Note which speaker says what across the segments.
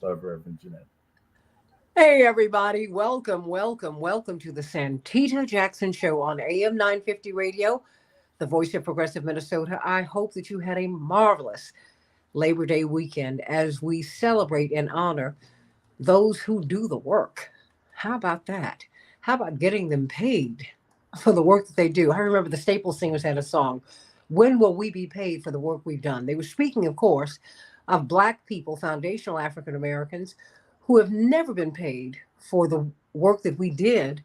Speaker 1: of Reverend Jeanette.
Speaker 2: Hey, everybody. Welcome to the Santita Jackson Show on AM 950 Radio, the voice of progressive Minnesota. I hope that you had a marvelous Labor Day weekend as we celebrate and honor those who do the work. How about that? How about getting them paid for the work that they do? I remember the Staple Singers had a song, "When Will We Be Paid for the Work We've Done?" They were speaking, of course, of Black people, foundational African Americans, who have never been paid for the work that we did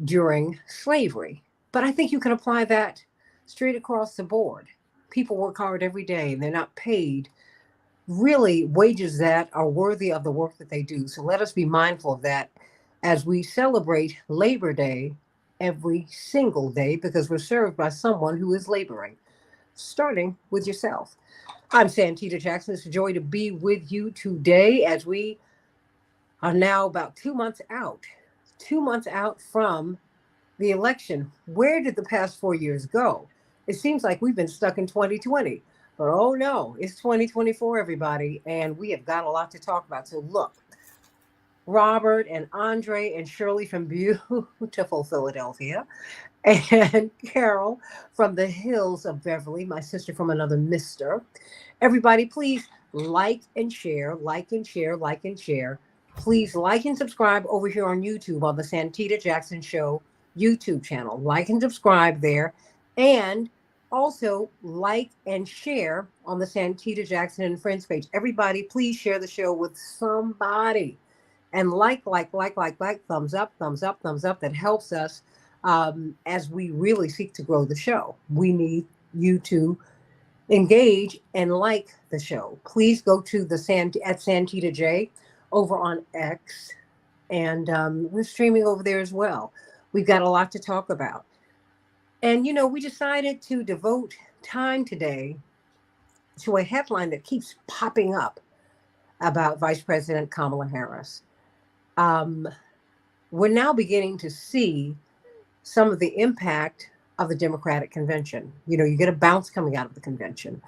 Speaker 2: during slavery. But I think you can apply that straight across the board. People work hard every day and they're not paid really wages that are worthy of the work that they do. So let us be mindful of that as we celebrate Labor Day every single day because we're served by someone who is laboring, starting with yourself. I'm Santita Jackson. It's a joy to be with you today as we are now about 2 months out. 2 months out from the election. Where did the past 4 years go? It seems like we've been stuck in 2020. But oh no, it's 2024, everybody, and we have got a lot to talk about. So look, Robert and Andre and Shirley from beautiful Philadelphia, and Carol from the hills of Beverly, my sister from another mister. Everybody, please like and share, like and share, like and share. Please like and subscribe over here on YouTube on the Santita Jackson Show YouTube channel. Like and subscribe there. And also like and share on the Santita Jackson and Friends page. Everybody, please share the show with somebody. And thumbs up, thumbs up, thumbs up. That helps us as we really seek to grow the show. We need you to engage and like the show. Please go to the at Santita J over on X, and we're streaming over there as well. We've got a lot to talk about, and we decided to devote time today to a headline that keeps popping up about Vice President Kamala Harris. Um, we're now beginning to see some of the impact of the Democratic convention. You get a bounce coming out of the convention.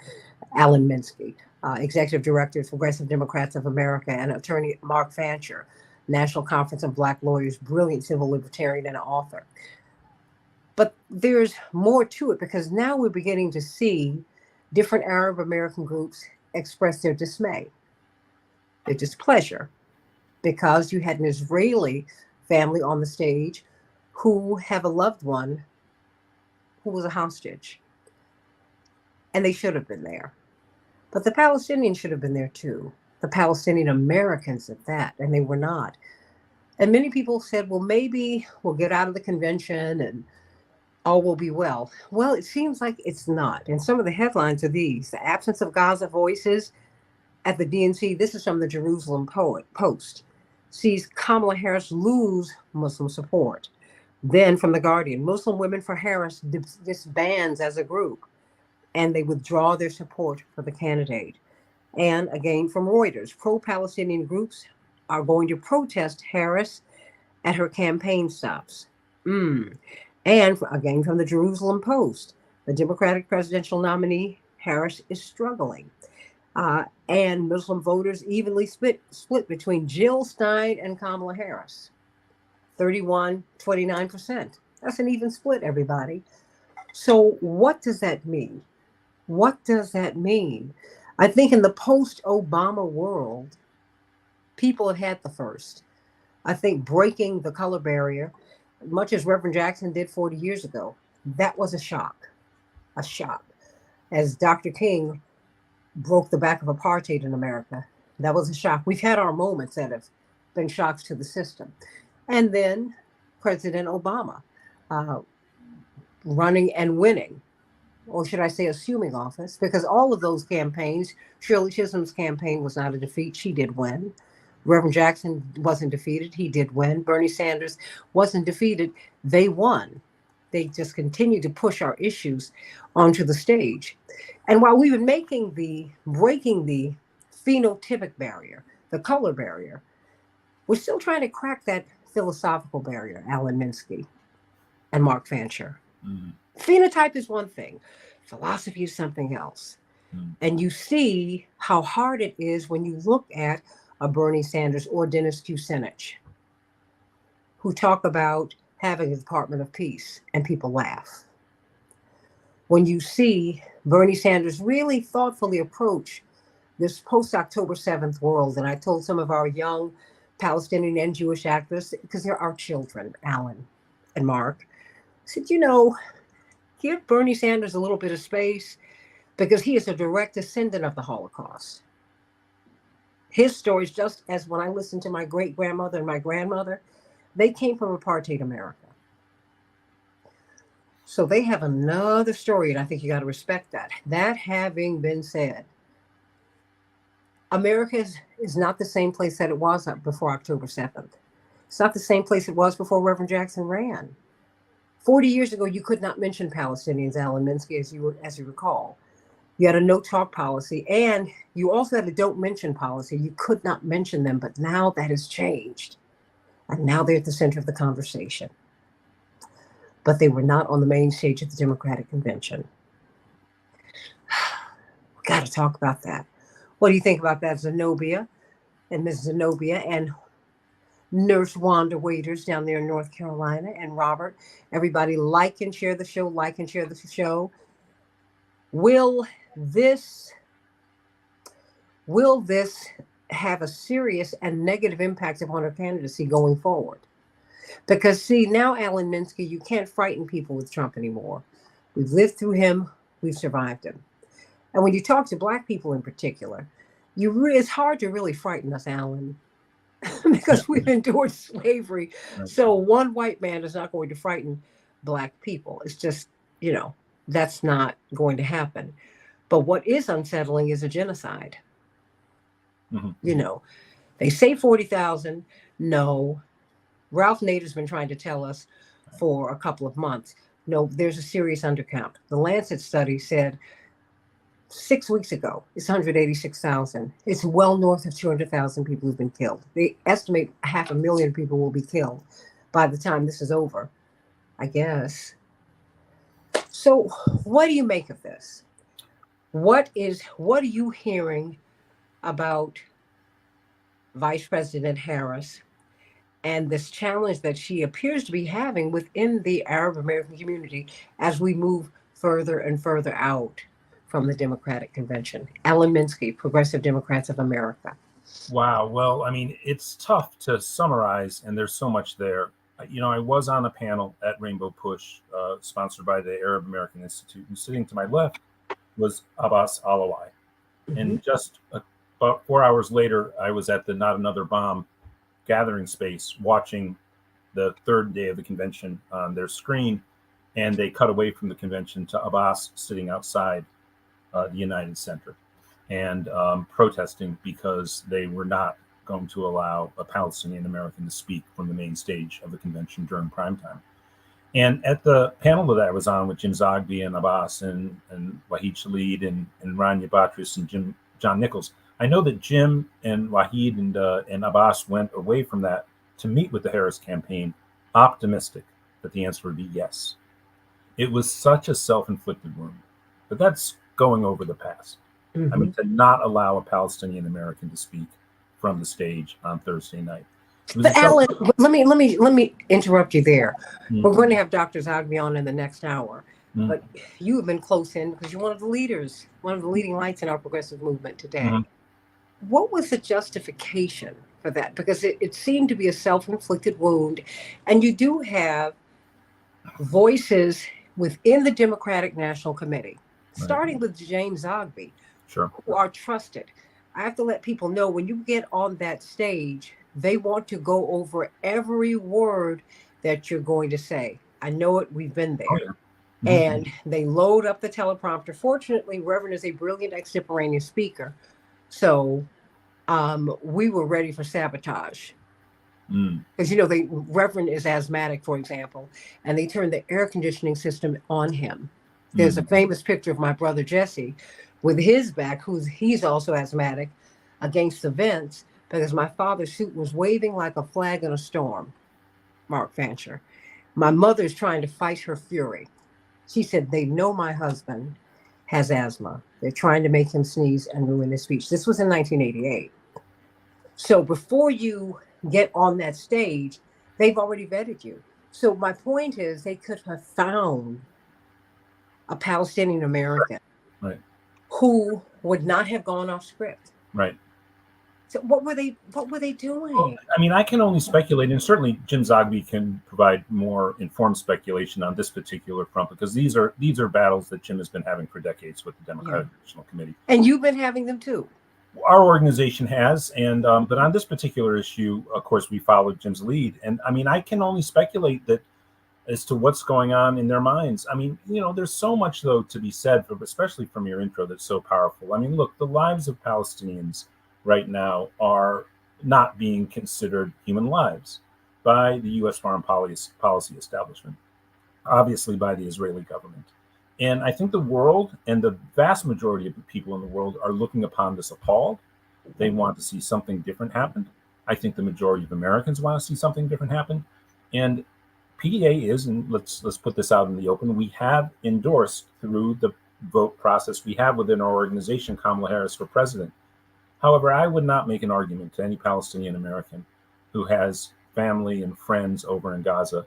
Speaker 2: Alan Minsky, Executive Director of Progressive Democrats of America, and attorney Mark Fancher, National Conference of Black Lawyers, brilliant civil libertarian and author. But there's more to it because now we're beginning to see different Arab American groups express their dismay, their displeasure, because you had an Israeli family on the stage who have a loved one who was a hostage. And they should have been there. But the Palestinians should have been there too. The Palestinian Americans at that, and they were not. And many people said, well, maybe we'll get out of the convention and all will be well. Well, it seems like it's not. And some of the headlines are these: the absence of Gaza voices at the DNC. This is from the Jerusalem Post. Sees Kamala Harris lose Muslim support. Then from The Guardian, Muslim Women for Harris disbands as a group, and they withdraw their support for the candidate. And again from Reuters, pro-Palestinian groups are going to protest Harris at her campaign stops. And again from the Jerusalem Post, the Democratic presidential nominee Harris is struggling. And Muslim voters evenly split between Jill Stein and Kamala Harris. 31-29%. That's an even split, everybody. So what does that mean? What does that mean? I think in the post-Obama world, people have had the first. I think breaking the color barrier, much as Reverend Jackson did 40 years ago, that was a shock. A shock. As Dr. King broke the back of apartheid in America, that was a shock. We've had our moments that have been shocks to the system. And then President Obama running and winning, or should I say assuming office, because all of those campaigns, Shirley Chisholm's campaign was not a defeat. She did win. Reverend Jackson wasn't defeated. He did win. Bernie Sanders wasn't defeated. They won. They just continued to push our issues onto the stage. And while we've been breaking the phenotypic barrier, the color barrier, we're still trying to crack that philosophical barrier, Alan Minsky and Mark Fancher.
Speaker 1: Mm-hmm.
Speaker 2: Phenotype is one thing. Philosophy is something else. And you see how hard it is when you look at a Bernie Sanders or Dennis Kucinich, who talk about having a Department of Peace, and people laugh. When you see Bernie Sanders really thoughtfully approach this post-October 7th world, and I told some of our young Palestinian and Jewish activists, because they're our children, Alan and Mark, I said, give Bernie Sanders a little bit of space because he is a direct descendant of the Holocaust. His stories, just as when I listened to my great-grandmother and my grandmother, they came from apartheid America. So they have another story, and I think you got to respect that. That having been said, America is not the same place that it was before October 7th. It's not the same place it was before Reverend Jackson ran. 40 years ago, you could not mention Palestinians, Alan Minsky, as you recall. You had a no-talk policy, and you also had a don't mention policy. You could not mention them, but now that has changed. And now they're at the center of the conversation. But they were not on the main stage at the Democratic Convention. We've got to talk about that. What do you think about that, Zenobia and Miss Zenobia and Nurse Wanda Waiters down there in North Carolina, and Robert? Everybody like and share the show, like and share the show. Will this have a serious and negative impact upon her candidacy going forward? Because, see, now, Alan Minsky, you can't frighten people with Trump anymore. We've lived through him. We've survived him. And when you talk to Black people in particular, it's hard to really frighten us, Alan, because we've endured slavery. So one white man is not going to frighten Black people. It's just, that's not going to happen. But what is unsettling is a genocide. Mm-hmm. They say 40,000. No. Ralph Nader's been trying to tell us for a couple of months. No, there's a serious undercount. The Lancet study said 6 weeks ago, it's 186,000. It's well north of 200,000 people who've been killed. They estimate 500,000 people will be killed by the time this is over, I guess. So what do you make of this? What are you hearing about Vice President Harris and this challenge that she appears to be having within the Arab American community as we move further and further out from the Democratic Convention? Alan Minsky, Progressive Democrats of America.
Speaker 1: Wow. Well, I mean, it's tough to summarize, and there's so much there. I was on a panel at Rainbow Push, sponsored by the Arab American Institute, and sitting to my left was Abbas Alawai. Mm-hmm. And just about 4 hours later, I was at the Not Another Bomb gathering space watching the third day of the convention on their screen, and they cut away from the convention to Abbas sitting outside the United Center and protesting because they were not going to allow a Palestinian American to speak from the main stage of the convention during prime time. And at the panel that I was on with Jim Zogby and Abbas and Wahid Khalid and Rania Batris and John Nichols, I know that Jim and Wahid and Abbas went away from that to meet with the Harris campaign optimistic that the answer would be yes. It was such a self-inflicted wound, but that's going over the past. Mm-hmm. I mean, to not allow a Palestinian American to speak from the stage on Thursday night.
Speaker 2: But Alan, let me interrupt you there. Mm-hmm. We're going to have Dr. Zogby on in the next hour. Mm-hmm. But you have been close in because you're one of the leaders, one of the leading lights in our progressive movement today. Mm-hmm. What was the justification for that? Because it seemed to be a self-inflicted wound. And you do have voices within the Democratic National Committee, starting with James Zogby, who are trusted. I have to let people know when you get on that stage, they want to go over every word that you're going to say. I know it. We've been there. Oh, yeah. Mm-hmm. And they load up the teleprompter. Fortunately, Reverend is a brilliant extemporaneous speaker. So we were ready for sabotage. Because, the Reverend is asthmatic, for example, and they turned the air conditioning system on him. There's a famous picture of my brother Jesse with his back, he's also asthmatic, against the vents because my father's suit was waving like a flag in a storm, Mark Fancher. My mother's trying to fight her fury. She said, they know my husband has asthma. They're trying to make him sneeze and ruin his speech. This was in 1988. So before you get on that stage, they've already vetted you. So my point is, they could have found a Palestinian American
Speaker 1: Right.
Speaker 2: who would not have gone off script.
Speaker 1: Right.
Speaker 2: So what were they? What were they
Speaker 1: Well,
Speaker 2: doing?
Speaker 1: I mean, I can only speculate, and certainly Jim Zogby can provide more informed speculation on this particular front, because these are battles that Jim has been having for decades with the
Speaker 2: Yeah,
Speaker 1: Democratic National Committee.
Speaker 2: and you've been having them too.
Speaker 1: Our organization has, and but on this particular issue, of course, we followed Jim's lead, and I mean, I can only speculate that as to what's going on in their minds. I mean, there's so much though to be said, especially from your intro, that's so powerful. I mean, look, the lives of Palestinians right now are not being considered human lives by the U.S. foreign policy establishment, obviously by the Israeli government. And I think the world and the vast majority of the people in the world are looking upon this appalled. They want to see something different happen. I think the majority of Americans want to see something different happen. And PDA is, and let's put this out in the open, we have endorsed through the vote process we have within our organization Kamala Harris for president. However, I would not make an argument to any Palestinian American who has family and friends over in Gaza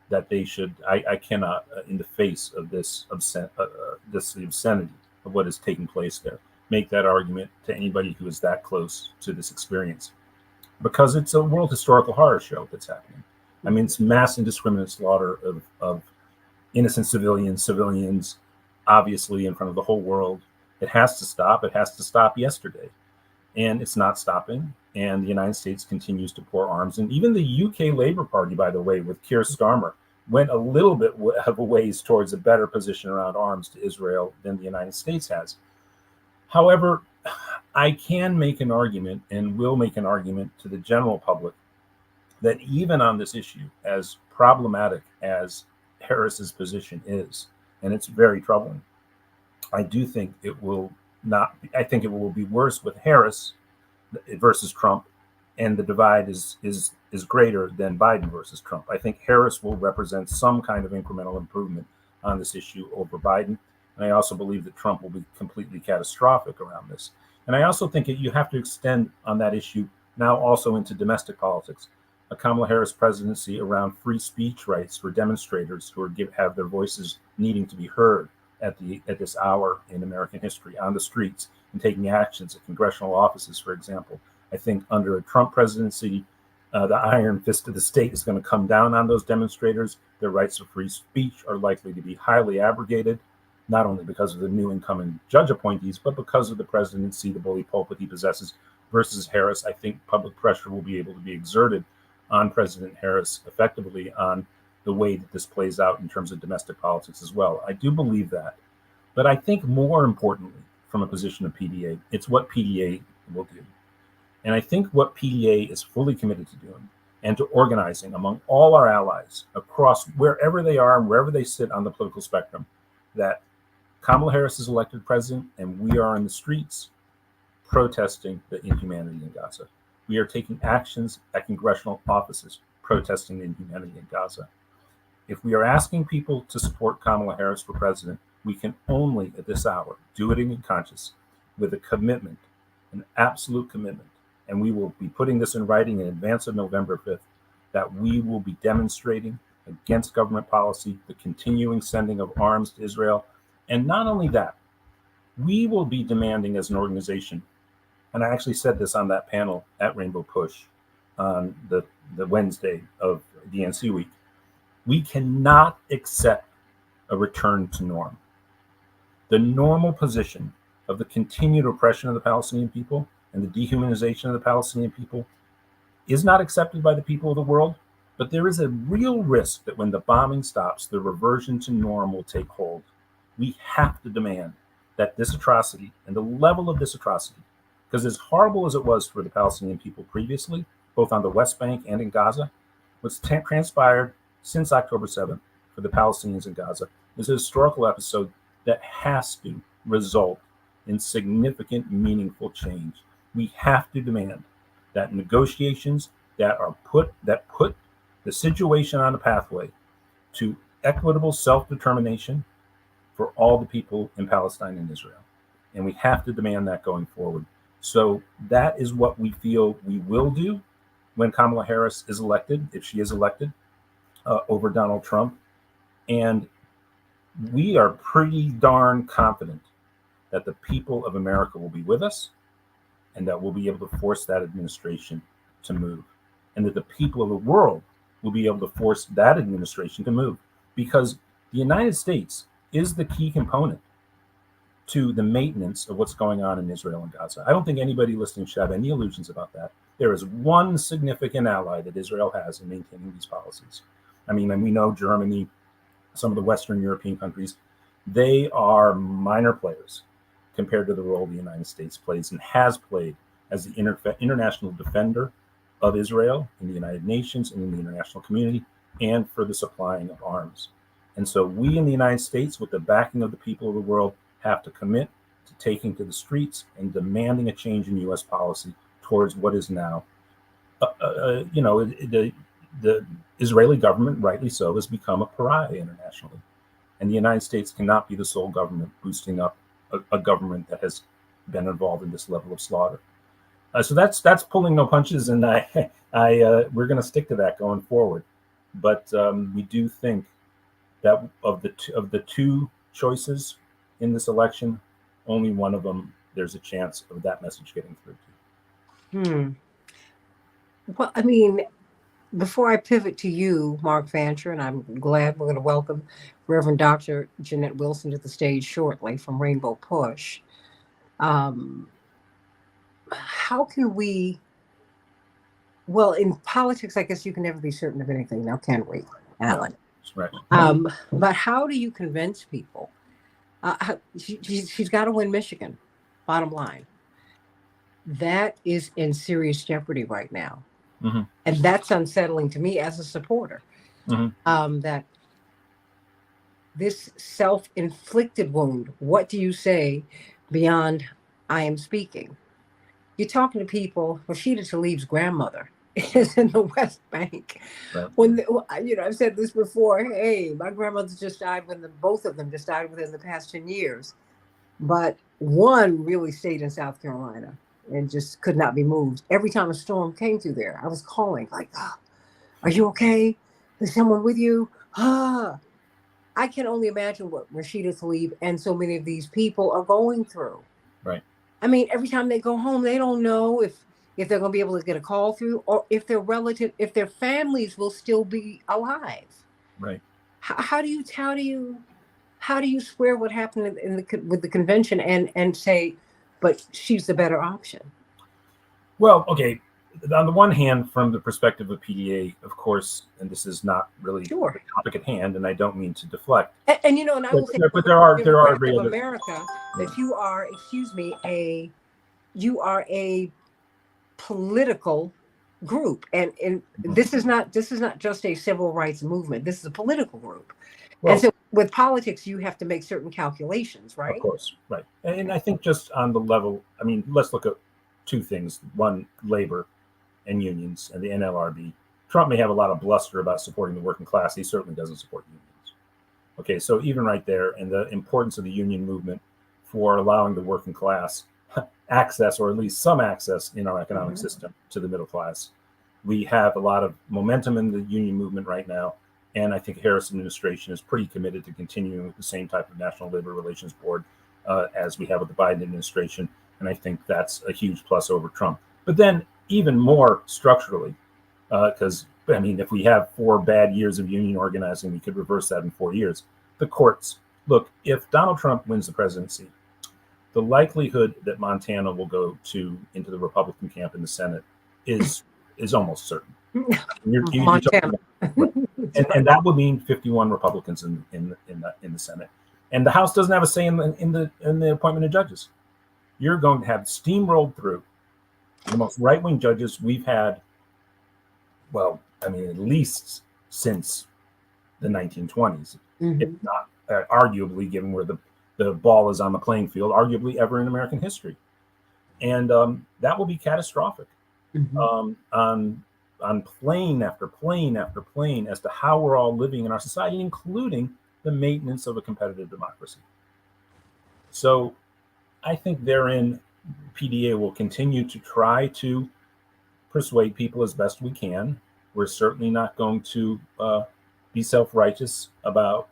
Speaker 1: that they should. I cannot, in the face of this obscenity of what is taking place there, make that argument to anybody who is that close to this experience, because it's a world historical horror show that's happening. I mean, it's mass indiscriminate slaughter of innocent civilians, obviously in front of the whole world. It has to stop. It has to stop yesterday. And it's not stopping. And the United States continues to pour arms. And even the UK Labour Party, by the way, with Keir Starmer, went a little bit of a ways towards a better position around arms to Israel than the United States has. However, I can make an argument and will make an argument to the general public that even on this issue, as problematic as Harris's position is, and it's very troubling, I do think it will not. I think it will be worse with Harris versus Trump, and the divide is greater than Biden versus Trump. I think Harris will represent some kind of incremental improvement on this issue over Biden, and I also believe that Trump will be completely catastrophic around this. And I also think that you have to extend on that issue now also into domestic politics. A Kamala Harris presidency around free speech rights for demonstrators who have their voices needing to be heard at this hour in American history on the streets and taking actions at congressional offices, for example. I think under a Trump presidency, the iron fist of the state is going to come down on those demonstrators. Their rights of free speech are likely to be highly abrogated, not only because of the new incoming judge appointees, but because of the presidency, the bully pulpit he possesses. Versus Harris, I think public pressure will be able to be exerted on President Harris effectively on the way that this plays out in terms of domestic politics as well. I do believe that. But I think more importantly, from a position of PDA, it's what PDA will do. And I think what PDA is fully committed to doing and to organizing among all our allies across wherever they are and wherever they sit on the political spectrum, that Kamala Harris is elected president and we are in the streets protesting the inhumanity in Gaza. We are taking actions at congressional offices protesting the inhumanity in Gaza. If we are asking people to support Kamala Harris for president, we can only at this hour do it in conscience with a commitment, an absolute commitment. And we will be putting this in writing in advance of November 5th, that we will be demonstrating against government policy, the continuing sending of arms to Israel. And not only that, we will be demanding as an organization, and I actually said this on that panel at Rainbow Push on the Wednesday of DNC week, we cannot accept a return to norm. The normal position of the continued oppression of the Palestinian people and the dehumanization of the Palestinian people is not accepted by the people of the world, but there is a real risk that when the bombing stops, the reversion to norm will take hold. We have to demand that this atrocity and the level of this atrocity, because as horrible as it was for the Palestinian people previously, both on the West Bank and in Gaza, what's transpired since October 7th for the Palestinians in Gaza is a historical episode that has to result in significant, meaningful change. We have to demand that negotiations that put the situation on a pathway to equitable self-determination for all the people in Palestine and Israel. And we have to demand that going forward. So that is what we feel we will do when Kamala Harris is elected, if she is elected, over Donald Trump. And we are pretty darn confident that the people of America will be with us and that we'll be able to force that administration to move, and that the people of the world will be able to force that administration to move, because the United States is the key component to the maintenance of what's going on in Israel and Gaza. I don't think anybody listening should have any illusions about that. There is one significant ally that Israel has in maintaining these policies. I mean, and we know Germany, some of the Western European countries, they are minor players compared to the role the United States plays and has played as the international defender of Israel in the United Nations and in the international community, and for the supplying of arms. And so we in the United States, with the backing of the people of the world, have to commit to taking to the streets and demanding a change in U.S. policy towards what is now, the Israeli government, rightly so, has become a pariah internationally. And the United States cannot be the sole government boosting up a government that has been involved in this level of slaughter. So that's pulling no punches, and we're going to stick to that going forward. But we do think that of the two choices in this election, only one of them there's a chance of that message getting through to.
Speaker 2: Well, I mean, before I pivot to you, Mark Fancher, and I'm glad we're going to welcome Reverend Dr. Jeanette Wilson to the stage shortly from Rainbow Push. How can we, well, in politics, I guess you can never be certain of anything now, can we, Alan?
Speaker 1: No, right.
Speaker 2: But how do you convince people? She's got to win Michigan, bottom line. That is in serious jeopardy right now.
Speaker 1: Mm-hmm.
Speaker 2: And that's unsettling to me as a supporter.
Speaker 1: Mm-hmm.
Speaker 2: That this self-inflicted wound, what do you say beyond I am speaking? You're talking to people. Rashida Tlaib's grandmother is in the West Bank.
Speaker 1: Right.
Speaker 2: When I've said this before. Hey, my grandmother just died both of them just died within the past 10 years, but one really stayed in South Carolina and just could not be moved. Every time a storm came through there, I was calling like, oh, "Are you okay? Is someone with you?" I can only imagine what Rashida Tlaib and so many of these people are going through.
Speaker 1: Right.
Speaker 2: I mean, every time they go home, they don't know if they're going to be able to get a call through, or if their families will still be alive.
Speaker 1: Right.
Speaker 2: How do you square what happened with the convention and say, but she's the better option?
Speaker 1: Well, okay. On the one hand, from the perspective of PDA, of course, and this is not really the topic at hand, and I don't mean to deflect.
Speaker 2: And I will say,
Speaker 1: but there are
Speaker 2: America that you are, a political group, and mm-hmm. this is not just a civil rights movement. This is a political group. Well, and so with politics, you have to make certain calculations, right?
Speaker 1: Of course, right. And I think just on the level, I mean, let's look at two things. One, labor and unions and the NLRB. Trump may have a lot of bluster about supporting the working class. He certainly doesn't support unions. Okay, so even right there, and the importance of the union movement for allowing the working class access, or at least some access in our economic mm-hmm. system, to the middle class. We have a lot of momentum in the union movement right now. And I think the Harris administration is pretty committed to continuing with the same type of National Labor Relations Board as we have with the Biden administration. And I think that's a huge plus over Trump. But then even more structurally, because, if we have 4 bad years of union organizing, we could reverse that in 4 years. The courts. Look, if Donald Trump wins the presidency, the likelihood that Montana will go into the Republican camp in the Senate is almost certain.
Speaker 2: Montana.
Speaker 1: And that would mean 51 Republicans in the Senate, and the House doesn't have a say in the appointment of judges. You're going to have steamrolled through the most right-wing judges we've had. Well, at least since the 1920s, mm-hmm. if not arguably, given where the ball is on the playing field, arguably ever in American history, and that will be catastrophic. Mm-hmm. On plane after plane after plane as to how we're all living in our society, including the maintenance of a competitive democracy. So I think therein PDA will continue to try to persuade people as best we can. We're certainly not going to be self-righteous about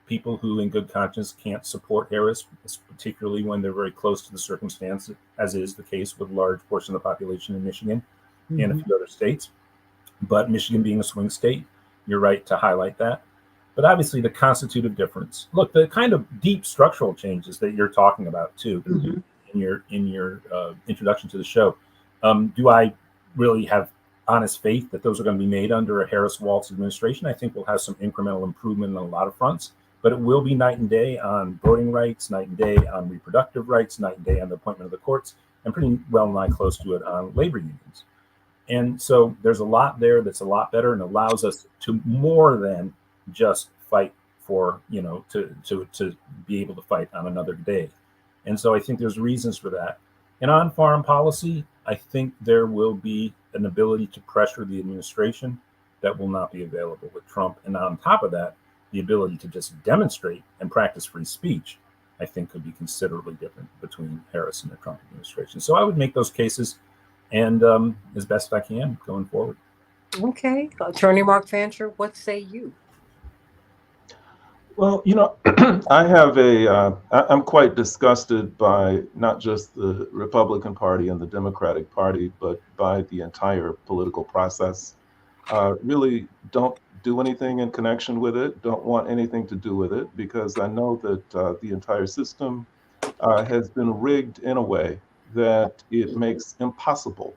Speaker 1: people who, in good conscience, can't support Harris, particularly when they're very close to the circumstance, as is the case with a large portion of the population in Michigan and a few other states. But Michigan being a swing state, you're right to highlight that. But obviously, the constitutive difference. Look, the kind of deep structural changes that you're talking about too in your introduction to the show. Do I really have honest faith that those are going to be made under a Harris-Walz administration? I think we'll have some incremental improvement on a lot of fronts, but it will be night and day on voting rights, night and day on reproductive rights, night and day on the appointment of the courts, and pretty well nigh close to it on labor unions. And so there's a lot there that's a lot better and allows us to more than just fight for, to be able to fight on another day. And so I think there's reasons for that. And on foreign policy, I think there will be an ability to pressure the administration that will not be available with Trump. And on top of that, the ability to just demonstrate and practice free speech, I think could be considerably different between Harris and the Trump administration. So I would make those cases and as best I can going forward.
Speaker 2: Okay. Attorney Mark Fancher, what say you?
Speaker 3: Well, I'm quite disgusted by not just the Republican Party and the Democratic Party, but by the entire political process. Really don't do anything in connection with it, don't want anything to do with it, because I know that the entire system has been rigged in a way that it makes impossible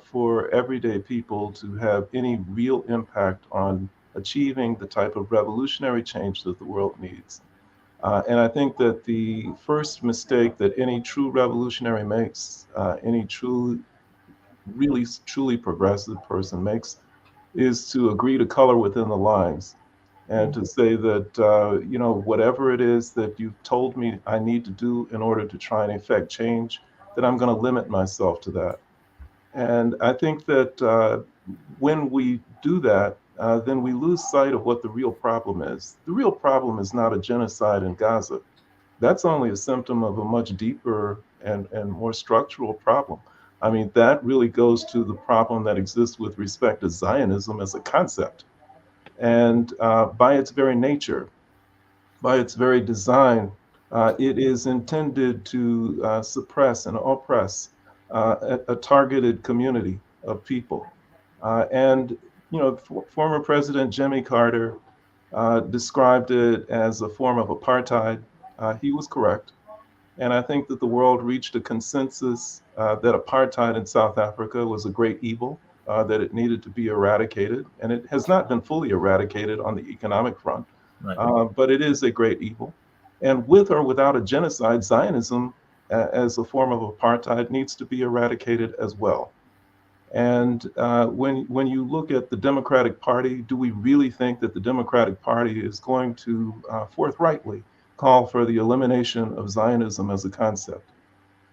Speaker 3: for everyday people to have any real impact on achieving the type of revolutionary change that the world needs. And I think that the first mistake that any true revolutionary makes, any really truly progressive person makes, is to agree to color within the lines and to say that, whatever it is that you've told me I need to do in order to try and effect change, that I'm going to limit myself to that. And I think that when we do that, then we lose sight of what the real problem is. The real problem is not a genocide in Gaza. That's only a symptom of a much deeper and more structural problem. I mean, that really goes to the problem that exists with respect to Zionism as a concept. And by its very nature, by its very design, it is intended to suppress and oppress a targeted community of people. Former President Jimmy Carter described it as a form of apartheid. He was correct. And I think that the world reached a consensus that apartheid in South Africa was a great evil, that it needed to be eradicated. And it has not been fully eradicated on the economic front,
Speaker 1: Right.
Speaker 3: but it is a great evil. And with or without a genocide, Zionism as a form of apartheid needs to be eradicated as well. And when you look at the Democratic Party, do we really think that the Democratic Party is going to forthrightly call for the elimination of Zionism as a concept?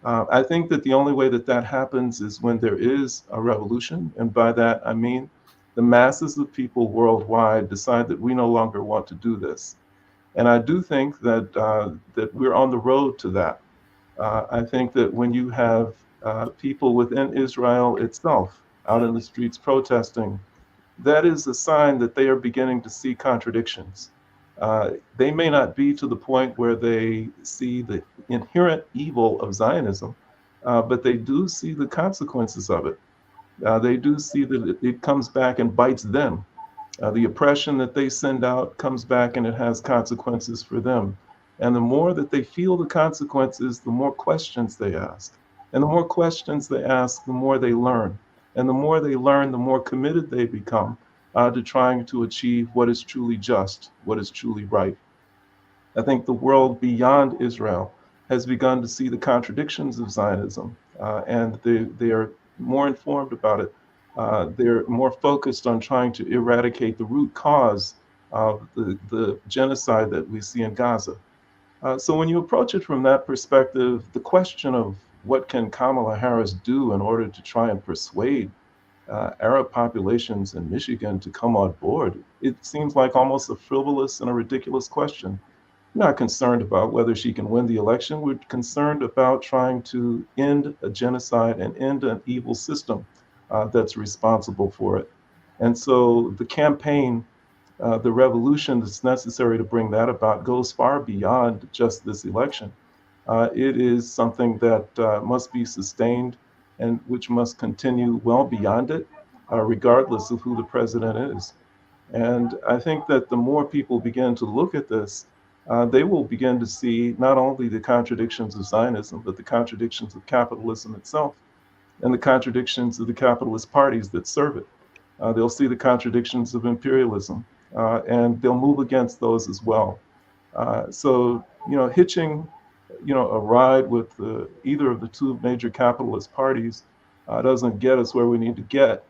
Speaker 3: I think that the only way that that happens is when there is a revolution. And by that, I mean the masses of people worldwide decide that we no longer want to do this. And I do think that that we're on the road to that. I think that when you have people within Israel itself out in the streets protesting, that is a sign that they are beginning to see contradictions. They may not be to the point where they see the inherent evil of Zionism, but they do see the consequences of it. They do see that it comes back and bites them. The oppression that they send out comes back and it has consequences for them. And the more that they feel the consequences, the more questions they ask. And the more questions they ask, the more they learn. And the more they learn, the more committed they become to trying to achieve what is truly just, what is truly right. I think the world beyond Israel has begun to see the contradictions of Zionism, and they are more informed about it. They're more focused on trying to eradicate the root cause of the genocide that we see in Gaza. So when you approach it from that perspective, the question of what can Kamala Harris do in order to try and persuade Arab populations in Michigan to come on board, it seems like almost a frivolous and a ridiculous question. not concerned about whether she can win the election. We're concerned about trying to end a genocide and end an evil system that's responsible for it. And so the campaign, the revolution that's necessary to bring that about goes far beyond just this election. It is something that must be sustained and which must continue well beyond it, regardless of who the president is. And I think that the more people begin to look at this, they will begin to see not only the contradictions of Zionism, but the contradictions of capitalism itself and the contradictions of the capitalist parties that serve it. They'll see the contradictions of imperialism, and they'll move against those as well. So, hitching, a ride with either of the two major capitalist parties doesn't get us where we need to get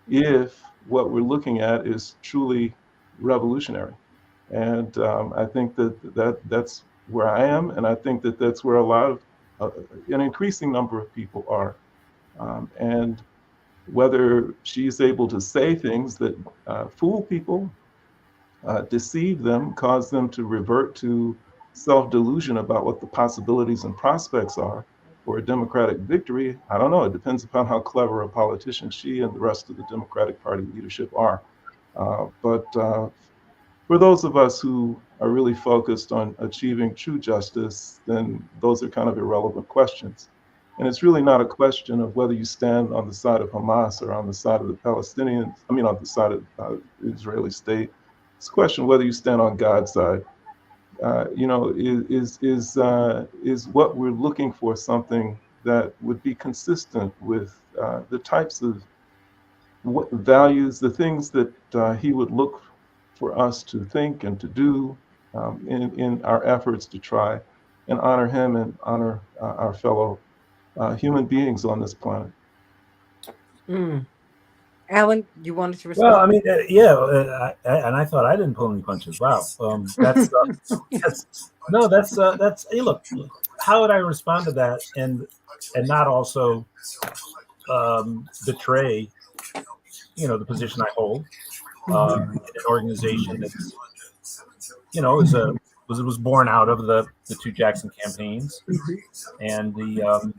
Speaker 3: if what we're looking at is truly revolutionary. And I think that's where I am, and I think that that's where a lot of an increasing number of people are. And whether she's able to say things that fool people, deceive them, cause them to revert to self-delusion about what the possibilities and prospects are for a Democratic victory, I don't know. It depends upon how clever a politician she and the rest of the Democratic Party leadership are. But for those of us who are really focused on achieving true justice, then those are kind of irrelevant questions. And it's really not a question of whether you stand on the side of Hamas or on the side of the Palestinians, on the side of the Israeli state. It's a question of whether you stand on God's side. Is what we're looking for something that would be consistent with the types of values, the things that he would look for us to think and to do in our efforts to try and honor him and honor our fellow human beings on this planet.
Speaker 2: Mm. Alan, you wanted to
Speaker 1: Well, I
Speaker 2: respond?
Speaker 1: mean, and I thought I didn't pull any punches. Wow, that's. Hey, look, how would I respond to that and not also betray, the position I hold in an organization that's, was born out of the two Jackson campaigns and the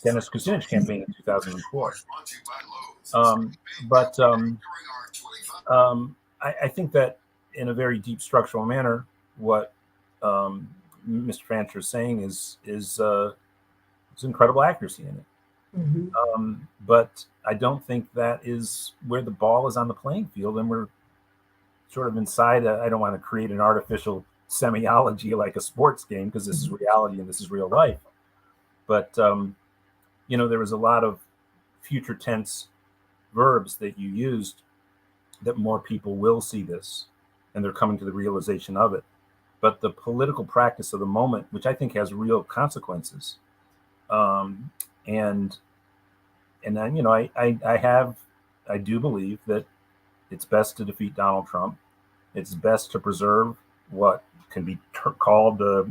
Speaker 1: Dennis Kucinich campaign in 2004. But I think that in a very deep structural manner, what Mr. Fancher is saying is it's incredible accuracy in it. But I don't think that is where the ball is on the playing field, and we're sort of inside. I don't want to create an artificial semiology like a sports game, because this is reality and this is real life. But there was a lot of future tense verbs that you used that more people will see this, and they're coming to the realization of it. But the political practice of the moment, which I think has real consequences, and then I do believe that it's best to defeat Donald Trump. It's best to preserve what can be called a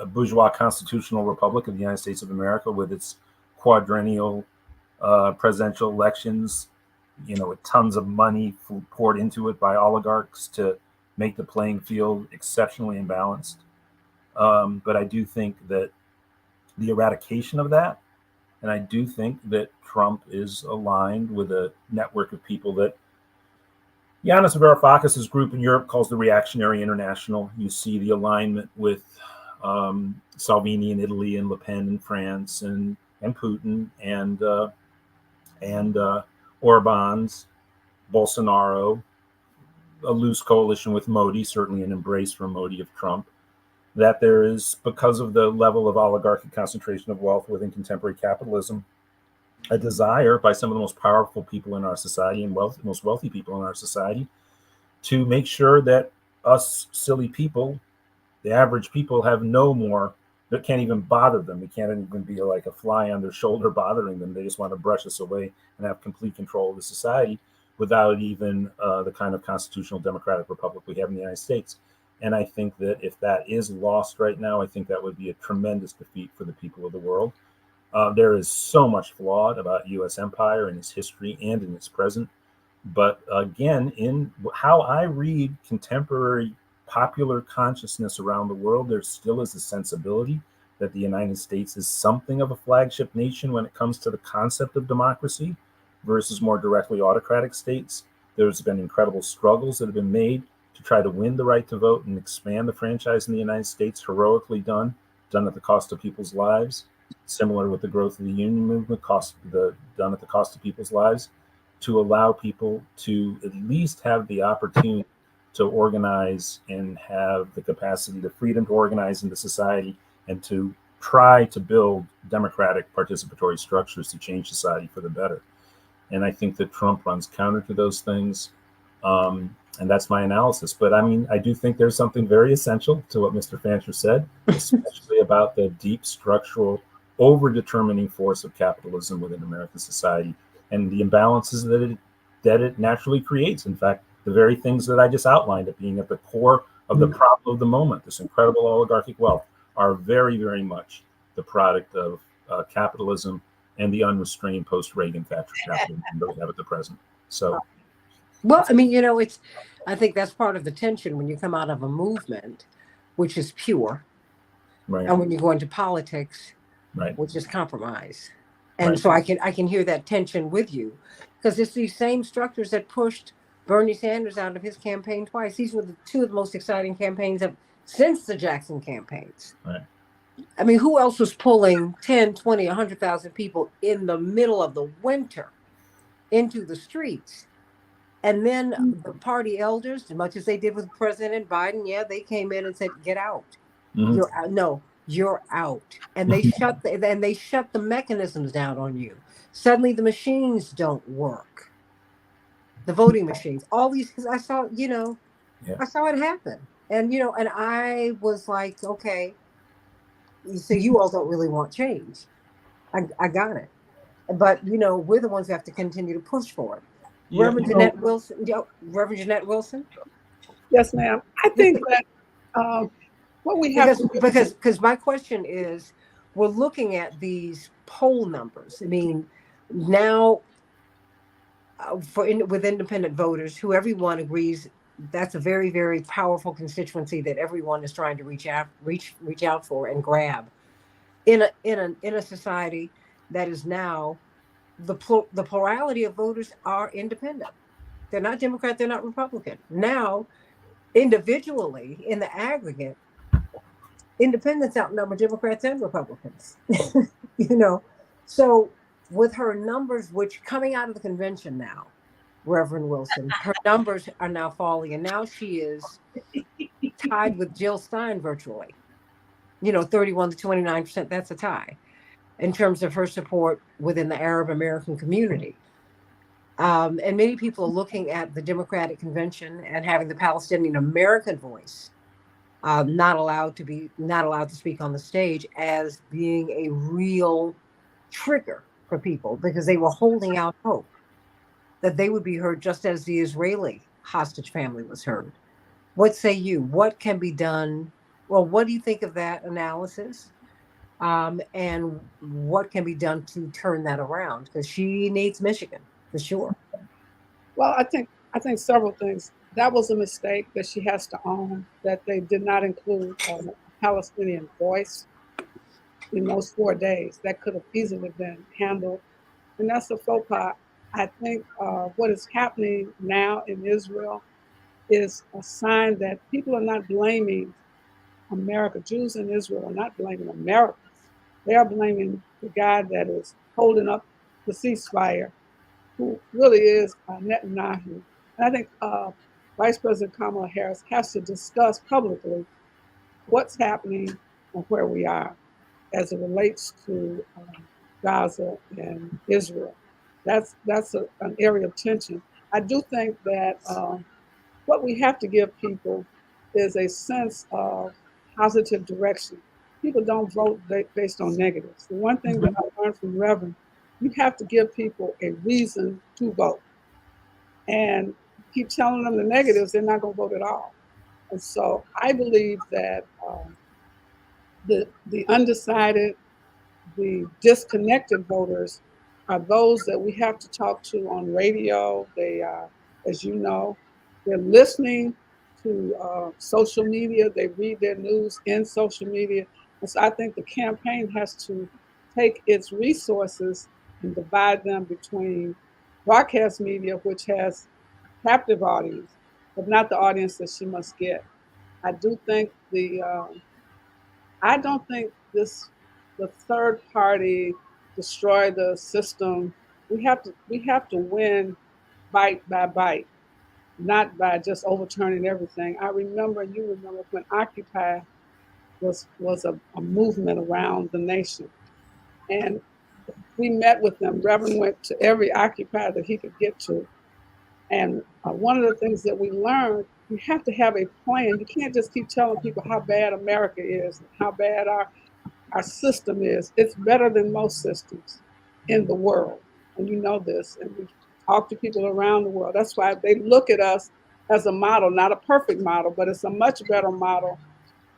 Speaker 1: bourgeois constitutional republic of the United States of America, with its quadrennial presidential elections, with tons of money poured into it by oligarchs to make the playing field exceptionally imbalanced. But I do think that the eradication of that, and I do think that Trump is aligned with a network of people that Yanis Varoufakis' group in Europe calls the Reactionary International. You see the alignment with Salvini in Italy and Le Pen in France and Putin and Orban's, Bolsonaro, a loose coalition with Modi, certainly an embrace from Modi of Trump, that there is, because of the level of oligarchic concentration of wealth within contemporary capitalism, a desire by some of the most powerful people in our society and most wealthy people in our society to make sure that us silly people, the average people, have no more, that can't even bother them. We can't even be like a fly on their shoulder bothering them. They just want to brush us away and have complete control of the society without even the kind of constitutional democratic republic we have in the United States. And I think that if that is lost right now, I think that would be a tremendous defeat for the people of the world. There is so much flawed about U.S. empire in its history and in its present. But again, in how I read contemporary popular consciousness around the world, there still is a sensibility that the United States is something of a flagship nation when it comes to the concept of democracy versus more directly autocratic states. There's been incredible struggles that have been made to try to win the right to vote and expand the franchise in the United States, heroically done at the cost of people's lives. Similar with the growth of the union movement, done at the cost of people's lives, to allow people to at least have the opportunity to organize and have the capacity, the freedom to organize into society and to try to build democratic participatory structures to change society for the better. And I think that Trump runs counter to those things. And that's my analysis. But I mean, I do think there's something very essential to what Mr. Fancher said, especially about the deep structural over-determining force of capitalism within American society and the imbalances that it naturally creates. In fact, the very things that I just outlined, it being at the core of the problem of the moment, this incredible oligarchic wealth, are very, very much the product of capitalism and the unrestrained post-Reagan Thatcher capitalism that we have at the present. So,
Speaker 2: well, I mean, I think that's part of the tension when you come out of a movement, which is pure,
Speaker 1: right,
Speaker 2: and when you go into politics,
Speaker 1: right,
Speaker 2: which is compromise. And
Speaker 1: right.
Speaker 2: so I can hear that tension with you, because it's these same structures that pushed Bernie Sanders out of his campaign twice. These were two of the most exciting campaigns since the Jackson campaigns.
Speaker 1: Right.
Speaker 2: I mean, who else was pulling 10, 20, 100,000 people in the middle of the winter into the streets? And then the party elders, as much as they did with President Biden, yeah, they came in and said, "Get out!
Speaker 1: Mm-hmm.
Speaker 2: You're out. No, you're out." And they shut the mechanisms down on you. Suddenly, the machines don't work. The voting machines, all these. Because I saw, I saw it happen, and and I was like, okay, so you all don't really want change. I got it, but we're the ones who have to continue to push for it.
Speaker 3: Yeah,
Speaker 2: Reverend Jeanette Wilson. Reverend Jeanette Wilson.
Speaker 4: Yes, ma'am. I think that what we have
Speaker 2: because my question is, we're looking at these poll numbers. I mean, now with independent voters, who everyone agrees that's a very, very powerful constituency that everyone is trying to reach out for and grab in a society that is now the plurality of voters are independent. They're not Democrat, they're not Republican. Now, individually, in the aggregate, independents outnumber Democrats and Republicans. So with her numbers, which coming out of the convention now, Reverend Wilson, her numbers are now falling, and now she is tied with Jill Stein virtually. 31 to 29%. That's a tie in terms of her support within the Arab American community. And many people are looking at the Democratic Convention and having the Palestinian American voice not allowed to speak on the stage as being a real trigger for people, because they were holding out hope that they would be heard just as the Israeli hostage family was heard. What say you? What can be done? Well, what do you think of that analysis? And what can be done to turn that around? Because she needs Michigan for sure.
Speaker 4: Well, I think several things. That was a mistake that she has to own, that they did not include a Palestinian voice in those 4 days. That could have easily been handled. And that's a faux pas. I think what is happening now in Israel is a sign that people are not blaming America. Jews in Israel are not blaming Americans. They are blaming the guy that is holding up the ceasefire, who really is Netanyahu. And I think Vice President Kamala Harris has to discuss publicly what's happening and where we are as it relates to Gaza and Israel. That's an area of tension. I do think that what we have to give people is a sense of positive direction. People don't vote based on negatives. The one thing that I learned from Reverend, you have to give people a reason to vote. And keep telling them the negatives, they're not going to vote at all. And so I believe that the undecided, the disconnected voters are those that we have to talk to on radio. They are, as you know, they're listening to social media. They read their news in social media. And so I think the campaign has to take its resources and divide them between broadcast media, which has captive audience, but not the audience that she must get. I do think I don't think the third party destroy the system. We have to win bite by bite, not by just overturning everything. I remember, you remember when Occupy was a movement around the nation, and we met with them. Reverend went to every Occupy that he could get to, and one of the things that we learned, you have to have a plan. You can't just keep telling people how bad America is, how bad our system is. It's better than most systems in the world. And you know this, and we talk to people around the world. That's why they look at us as a model, not a perfect model, but it's a much better model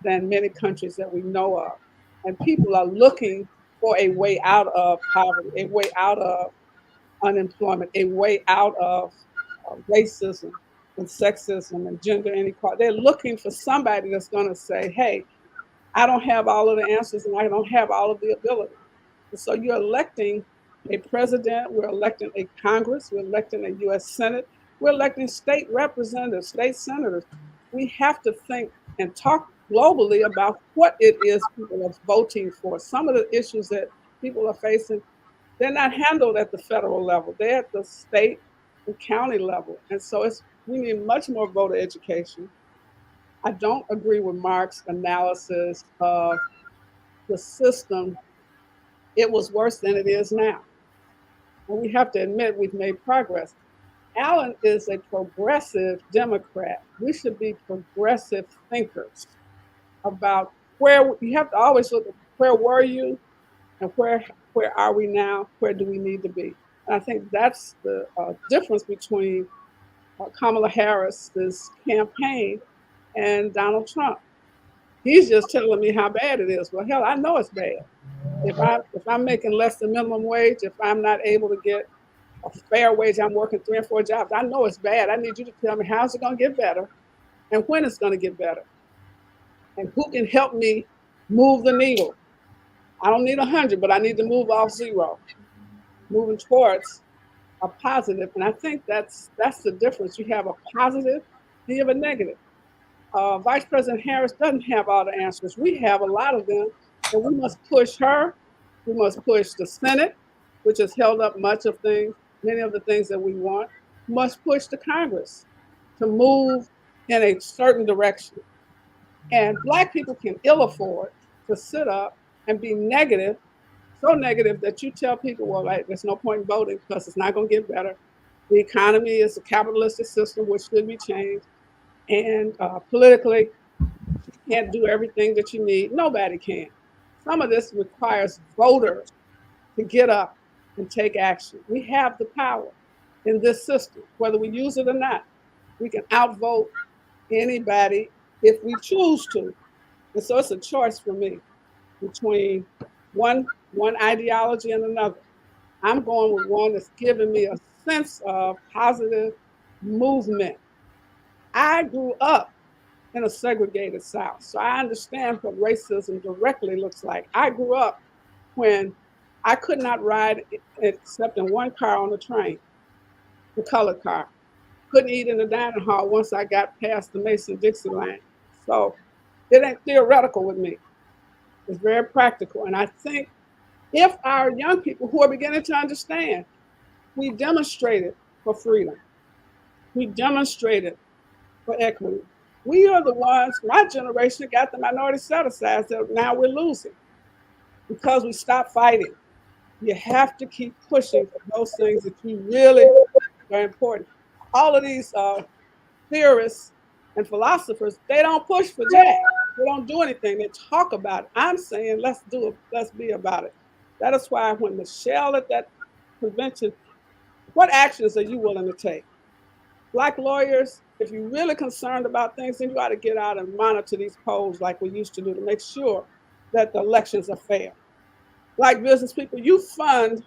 Speaker 4: than many countries that we know of. And people are looking for a way out of poverty, a way out of unemployment, a way out of racism and sexism and gender inequality. They're looking for somebody that's going to say, hey, I don't have all of the answers and I don't have all of the ability. And so you're electing a president, we're electing a Congress, we're electing a US Senate, we're electing state representatives, state senators. We have to think and talk globally about what it is people are voting for. Some of the issues that people are facing, they're not handled at the federal level. They're at the state and county level. And so we need much more voter education. I don't agree with Mark's analysis of the system. It was worse than it is now. And we have to admit we've made progress. Allen is a progressive Democrat. We should be progressive thinkers about where you have to always look at where were you and where are we now? Where do we need to be? And I think that's the difference between Kamala Harris's campaign and Donald Trump. He's just telling me how bad it is. Well, hell, I know it's bad. If I'm making less than minimum wage, if I'm not able to get a fair wage, I'm working 3 and 4 jobs. I know it's bad. I need you to tell me how's it going to get better and when it's going to get better and who can help me move the needle. I don't need 100, but I need to move off zero, moving towards a positive. And I think that's the difference. You have a positive, you have a negative. Vice President Harris doesn't have all the answers. We have a lot of them, and we must push her. We must push the Senate, which has held up many of the things that we want. We must push the Congress to move in a certain direction. And Black people can ill afford to sit up and be negative, so negative that you tell people, well, like, there's no point in voting because it's not going to get better. The economy is a capitalistic system which should be changed. And politically, you can't do everything that you need. Nobody can. Some of this requires voters to get up and take action. We have the power in this system, whether we use it or not. We can outvote anybody if we choose to. And so it's a choice for me between one ideology and another. I'm going with one that's giving me a sense of positive movement. I grew up in a segregated South, so I understand what racism directly looks like. I grew up when I could not ride except in one car on the train, the colored car. Couldn't eat in the dining hall once I got past the Mason-Dixie line. So it ain't theoretical with me. It's very practical. And I think if our young people who are beginning to understand, we demonstrated for freedom. We demonstrated for equity. We are the ones, my generation got the minority set-asides that now we're losing because we stopped fighting. You have to keep pushing for those things that you really are important. All of these theorists and philosophers, they don't push for jack. They don't do anything. They talk about it. I'm saying let's do it. Let's be about it. That is why when Michelle at that convention, what actions are you willing to take? Black lawyers, if you're really concerned about things, then you ought to get out and monitor these polls like we used to do to make sure that the elections are fair. Like business people, you fund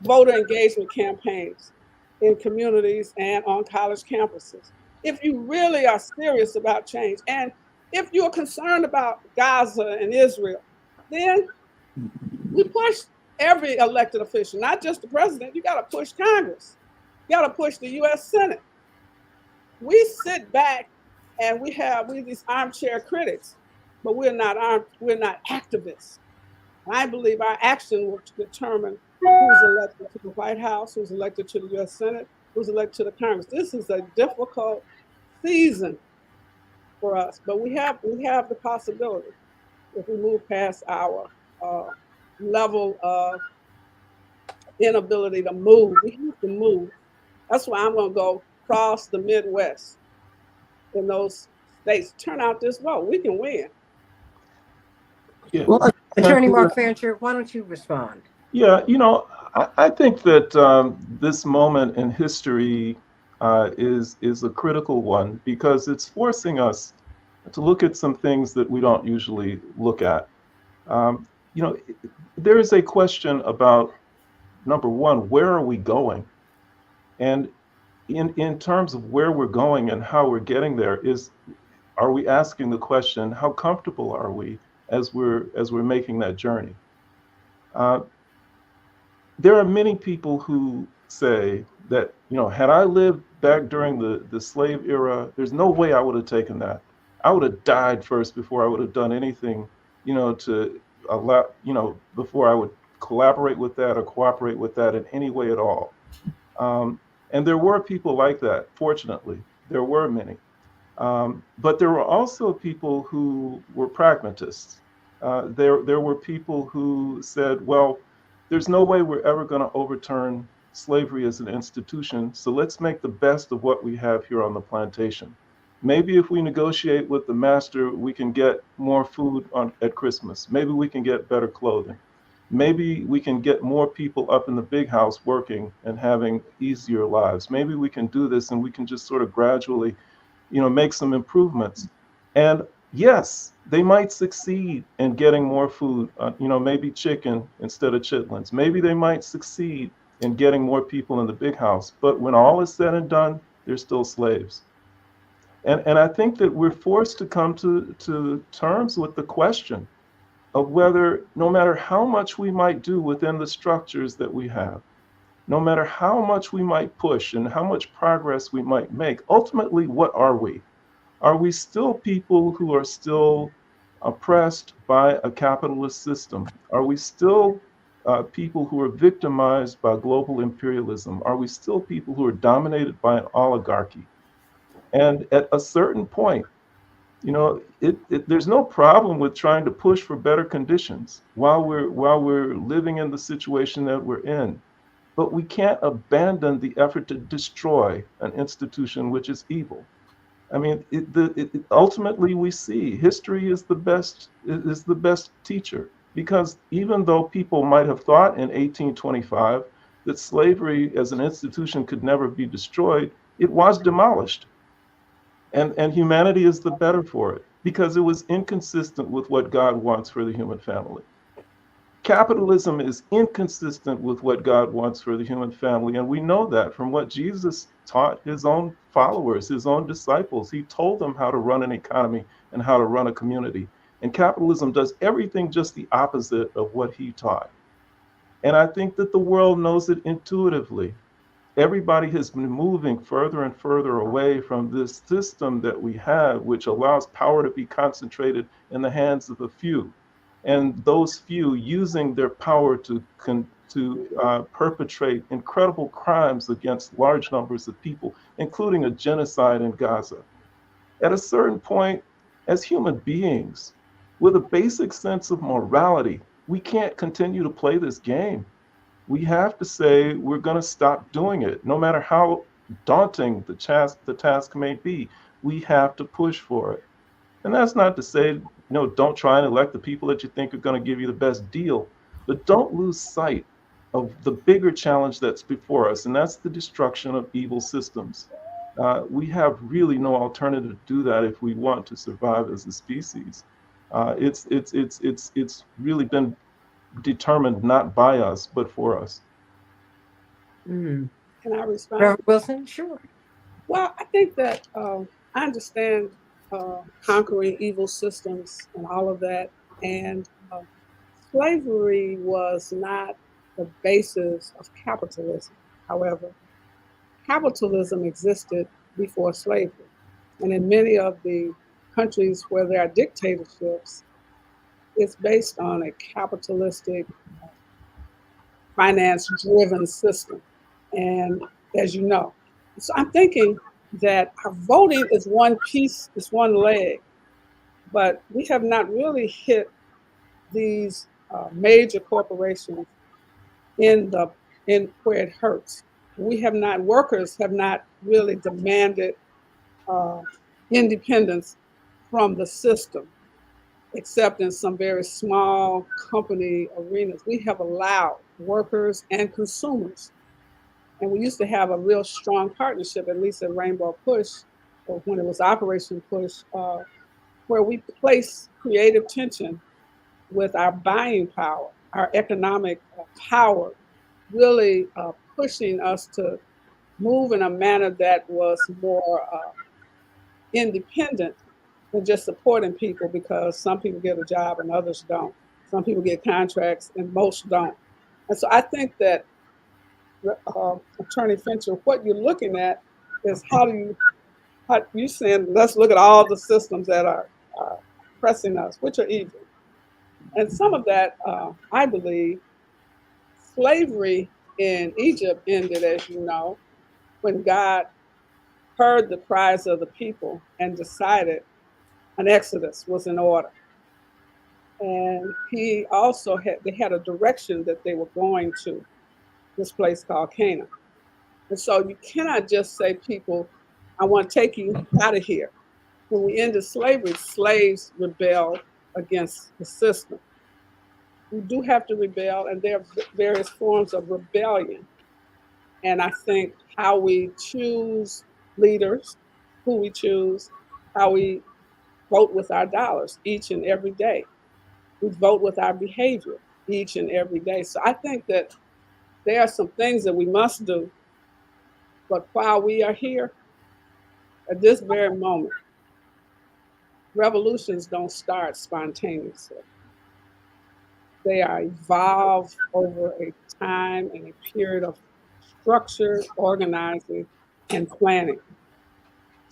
Speaker 4: voter engagement campaigns in communities and on college campuses. if you really are serious about change. And if you're concerned about Gaza and Israel, then we push every elected official, not just the president. You got to push Congress. You got to push the U.S. Senate. We sit back and we're these armchair critics, but we're not activists. And I believe our action will determine who's elected to the White House, who's elected to the U.S. Senate, who's elected to the Congress. This is a difficult season for us, but we have the possibility if we move past our level of inability to move. We have to move. That's why I'm going to go across the Midwest in those states. Turn out this vote. We can win.
Speaker 3: Yeah.
Speaker 2: Well, Attorney Mark Fancher, why don't you respond?
Speaker 3: Yeah, I think that this moment in history is a critical one because it's forcing us to look at some things that we don't usually look at. Um, you know, there is a question about, number one, where are we going? And in terms of where we're going and how we're getting there, are we asking the question, how comfortable are we as we're making that journey? Uh, there are many people who say that, had I lived back during the slave era, there's no way I would have taken that. I would have died first before I would have done anything, to allow, before I would collaborate with that or cooperate with that in any way at all. And there were people like that, fortunately. There were many. But there were also people who were pragmatists. There were people who said, well, there's no way we're ever going to overturn slavery as an institution, so let's make the best of what we have here on the plantation. Maybe if we negotiate with the master, we can get more food at Christmas. Maybe we can get better clothing. Maybe we can get more people up in the big house working and having easier lives. Maybe we can do this and we can just sort of gradually make some improvements. And yes, they might succeed in getting more food, maybe chicken instead of chitlins. Maybe they might succeed in getting more people in the big house. But when all is said and done, they're still slaves. And I think that we're forced to come to terms with the question of whether, no matter how much we might do within the structures that we have, no matter how much we might push and how much progress we might make, ultimately, what are we? Are we still people who are still oppressed by a capitalist system? Are we still people who are victimized by global imperialism? Are we still people who are dominated by an oligarchy? And at a certain point, there's no problem with trying to push for better conditions while we're living in the situation that we're in. But we can't abandon the effort to destroy an institution which is evil. I mean, ultimately we see history is the best teacher, because even though people might have thought in 1825 that slavery as an institution could never be destroyed, it was demolished. And humanity is the better for it because it was inconsistent with what God wants for the human family. Capitalism is inconsistent with what God wants for the human family. And we know that from what Jesus taught his own followers, his own disciples. He told them how to run an economy and how to run a community. And capitalism does everything just the opposite of what he taught. And I think that the world knows it intuitively. Everybody has been moving further and further away from this system that we have, which allows power to be concentrated in the hands of a few. And those few using their power to perpetrate incredible crimes against large numbers of people, including a genocide in Gaza. At a certain point, as human beings, with a basic sense of morality, we can't continue to play this game. We have to say we're going to stop doing it, no matter how daunting the task may be. We have to push for it. And that's not to say, don't try and elect the people that you think are going to give you the best deal, but don't lose sight of the bigger challenge that's before us, and that's the destruction of evil systems. We have really no alternative to do that if we want to survive as a species. It's really been determined not by us, but for us.
Speaker 2: Mm.
Speaker 4: Can I respond?
Speaker 2: Reverend Wilson, sure.
Speaker 4: Well, I think that I understand conquering evil systems and all of that. And slavery was not the basis of capitalism. However, capitalism existed before slavery. And in many of the countries where there are dictatorships, it's based on a capitalistic, finance driven system. And as you know, so I'm thinking that our voting is one piece, is one leg, but we have not really hit these major corporations in the in where it hurts. We have not, workers have not really demanded uh, independence from the system, except in some very small company arenas. We have allowed workers and consumers, and we used to have a real strong partnership, at least at Rainbow Push, or when it was Operation Push, where we place creative tension with our buying power, our economic power, really pushing us to move in a manner that was more independent than just supporting people, because some people get a job and others don't. Some people get contracts and most don't. And so I think that, Attorney Fincher, what you're looking at is how you saying, let's look at all the systems that are pressing us, which are evil. And some of that, I believe, slavery in Egypt ended, as you know, when God heard the cries of the people and decided an exodus was in order. And he also they had a direction that they were going to, this place called Canaan. And so you cannot just say, people, I want to take you out of here. When we ended slavery, slaves rebelled against the system. We do have to rebel, and there are various forms of rebellion. And I think how we choose leaders, who we choose, how we vote with our dollars each and every day. We vote with our behavior each and every day. So I think that there are some things that we must do. But while we are here, at this very moment, revolutions don't start spontaneously. They are evolved over a time and a period of structure, organizing, and planning.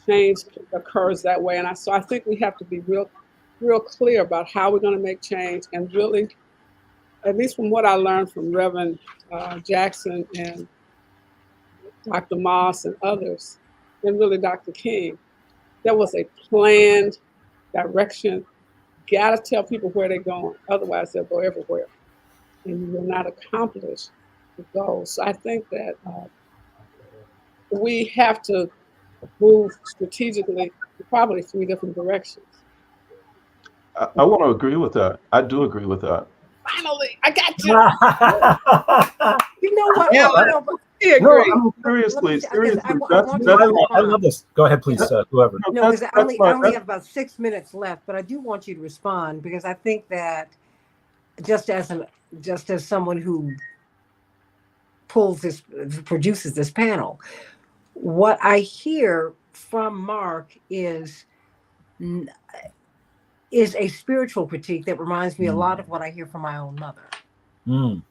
Speaker 4: Change occurs that way. So I think we have to be real clear about how we're going to make change, and really, at least from what I learned from Reverend Jackson and Dr. Moss and others, and really Dr. King, there was a planned direction. Got to tell people where they're going. Otherwise, they'll go everywhere, and you will not accomplish the goal. So I think that we have to move strategically in probably three different directions.
Speaker 3: I want to agree with that. I do agree with that.
Speaker 4: Finally, I got you.
Speaker 2: You know what?
Speaker 4: Yeah,
Speaker 3: No, I mean, seriously,
Speaker 1: I love this. Go ahead, please, whoever.
Speaker 2: No, because I only have about 6 minutes left, but I do want you to respond, because I think that just as someone who produces this panel, what I hear from Mark is a spiritual critique that reminds me a lot of what I hear from my own mother.
Speaker 1: Mm.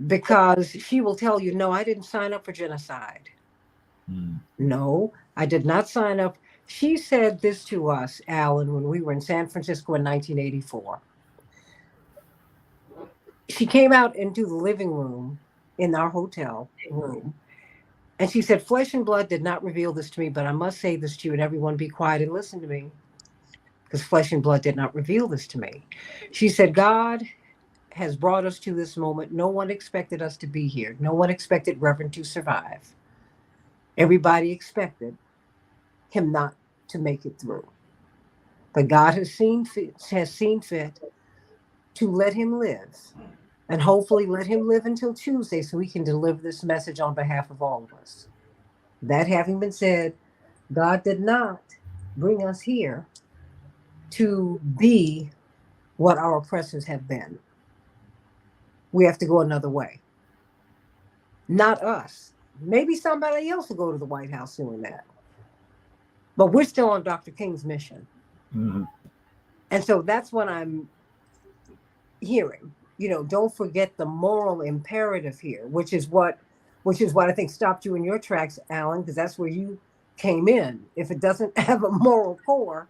Speaker 2: Because she will tell you, no, I didn't sign up for genocide. No, I did not sign up. She said this to us, Alan, when we were in San Francisco in 1984. She came out into the living room in our hotel room, and she said, flesh and blood did not reveal this to me, but I must say this to you, and everyone be quiet and listen to me, because flesh and blood did not reveal this to me. She said, God has brought us to this moment. No one expected us to be here. No one expected Reverend to survive. Everybody expected him not to make it through. But God has seen fit to let him live, and hopefully let him live until Tuesday so we can deliver this message on behalf of all of us. That having been said, God did not bring us here to be what our oppressors have been. We have to go another way. Not us, Maybe somebody else will go to the White House doing that. But we're still on Dr. King's mission.
Speaker 1: Mhm.
Speaker 2: And so that's what I'm hearing. Don't forget the moral imperative here, which is what I think stopped you in your tracks, Alan, because that's where you came in. If it doesn't have a moral core,